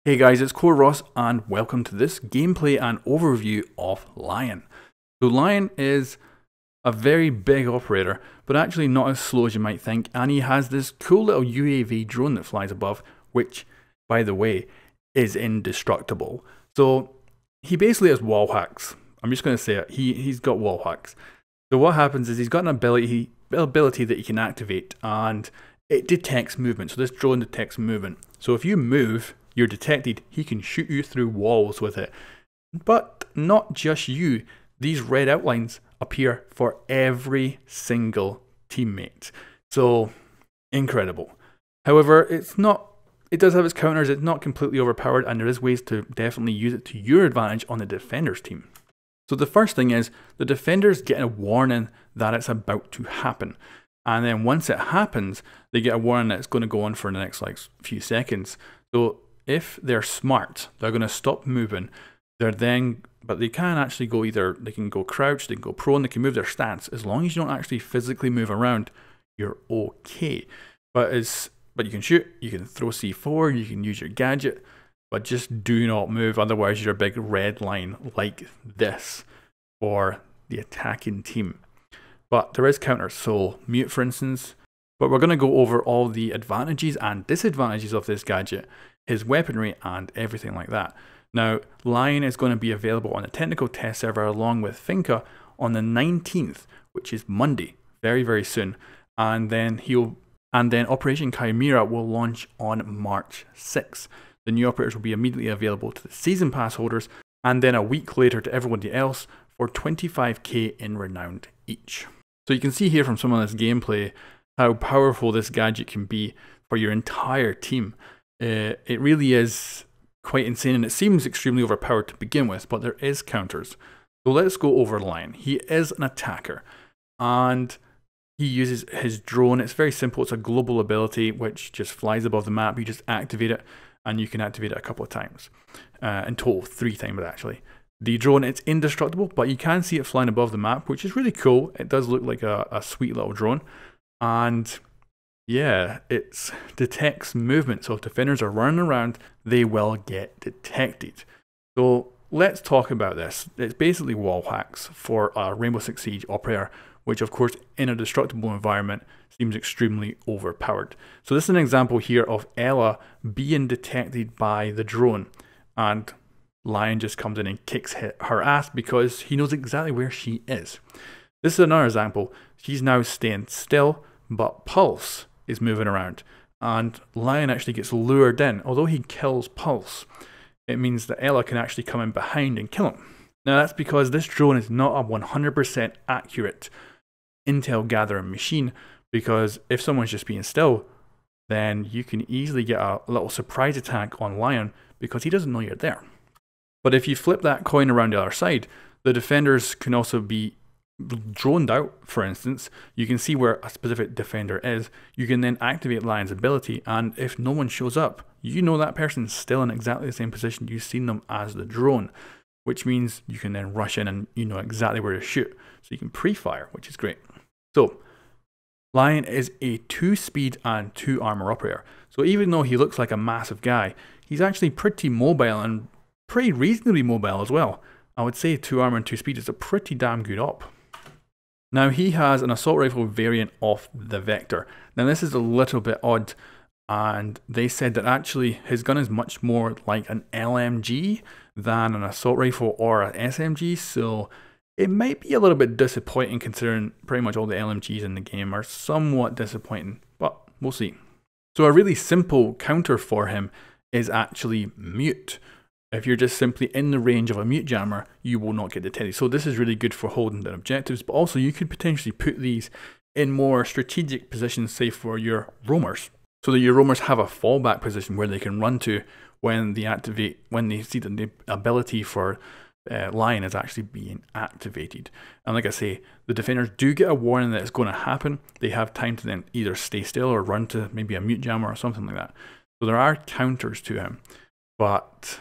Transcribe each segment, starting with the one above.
Hey guys, it's Core Ross and welcome to this gameplay and overview of Lion. So Lion is a very big operator, but actually not as slow as you might think, and he has this cool little UAV drone that flies above, which, by the way, is indestructible. So he basically has wall hacks. I'm just going to say it, he's got wall hacks. So what happens is he's got an ability that he can activate, and it detects movement. So this drone detects movement. So if you move, you're detected, he can shoot you through walls with it. But not just you, these red outlines appear for every single teammate. So incredible. However, it does have its counters, it's not completely overpowered, and there is ways to definitely use it to your advantage on the defender's team. So the first thing is, the defenders get a warning that it's about to happen. And then once it happens, they get a warning that it's going to go on for the next few seconds. So if they're smart, they're going to stop moving. But they can actually go they can go crouch, they can go prone, they can move their stance. As long as you don't actually physically move around, you're okay. But you can shoot, you can throw C4, you can use your gadget, but just do not move. Otherwise, you're a big red line like this for the attacking team. But there is counters, so mute for instance. But we're going to go over all the advantages and disadvantages of this gadget, his weaponry and everything like that. Now, Lion is going to be available on the technical test server along with Finca on the 19th, which is Monday, very, very soon. And then Operation Chimera will launch on March 6th. The new operators will be immediately available to the season pass holders, and then a week later to everybody else for 25k in renowned each. So you can see here from some of this gameplay how powerful this gadget can be for your entire team. It really is quite insane, and it seems extremely overpowered to begin with, but there is counters. So let's go over Lion. He is an attacker, and he uses his drone. It's very simple. It's a global ability which just flies above the map. You just activate it, and you can activate it a couple of times. In total, 3 times actually. The drone, it's indestructible, but you can see it flying above the map, which is really cool. It does look like a sweet little drone. And yeah, it detects movement. So if defenders are running around, they will get detected. So let's talk about this. It's basically wall hacks for a Rainbow Six Siege operator, which of course in a destructible environment seems extremely overpowered. So this is an example here of Ella being detected by the drone, and Lion just comes in and kicks her ass because he knows exactly where she is. This is another example. She's now staying still, but Pulse is moving around, and Lion actually gets lured in. Although he kills Pulse, it means that Ella can actually come in behind and kill him. Now that's because this drone is not a 100% accurate intel gathering machine, because if someone's just being still, then you can easily get a little surprise attack on Lion because he doesn't know you're there. But if you flip that coin around the other side, the defenders can also be droned out. For instance, you can see where a specific defender is. You can then activate Lion's ability, and if no one shows up, you know that person's still in exactly the same position you've seen them as the drone, which means you can then rush in and you know exactly where to shoot. So you can pre-fire, which is great. So Lion is a 2-speed and 2 armor operator. So even though he looks like a massive guy, he's actually pretty mobile and pretty reasonably mobile as well. I would say 2 armor and 2 speed is a pretty damn good op. Now he has an assault rifle variant of the Vector. Now this is a little bit odd, and they said that actually his gun is much more like an LMG than an assault rifle or an SMG, so it might be a little bit disappointing considering pretty much all the LMGs in the game are somewhat disappointing, but we'll see. So a really simple counter for him is actually mute. If you're just simply in the range of a mute jammer, you will not get detected. So this is really good for holding down objectives, but also you could potentially put these in more strategic positions, say for your roamers, so that your roamers have a fallback position where they can run to when they see that the ability for Lion is actually being activated. And like I say, the defenders do get a warning that it's going to happen. They have time to then either stay still or run to maybe a mute jammer or something like that. So there are counters to him, but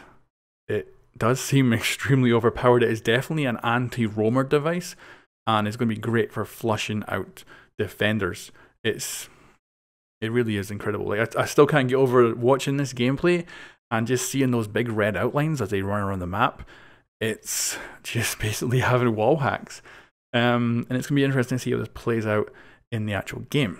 it does seem extremely overpowered. It is definitely an anti-roamer device, and it's going to be great for flushing out defenders. It really is incredible. Like I still can't get over watching this gameplay and just seeing those big red outlines as they run around the map, it's just basically having wall hacks. And it's going to be interesting to see how this plays out in the actual game.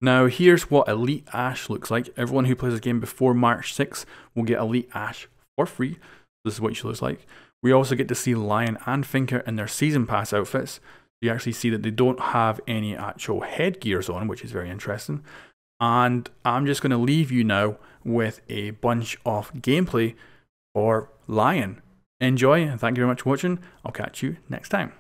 Now, here's what Elite Ash looks like. Everyone who plays this game before March 6th will get Elite Ash for free. This is what she looks like. We also get to see Lion and Finker in their Season Pass outfits. You actually see that they don't have any actual headgears on, which is very interesting. And I'm just going to leave you now with a bunch of gameplay for Lion. Enjoy, and thank you very much for watching. I'll catch you next time.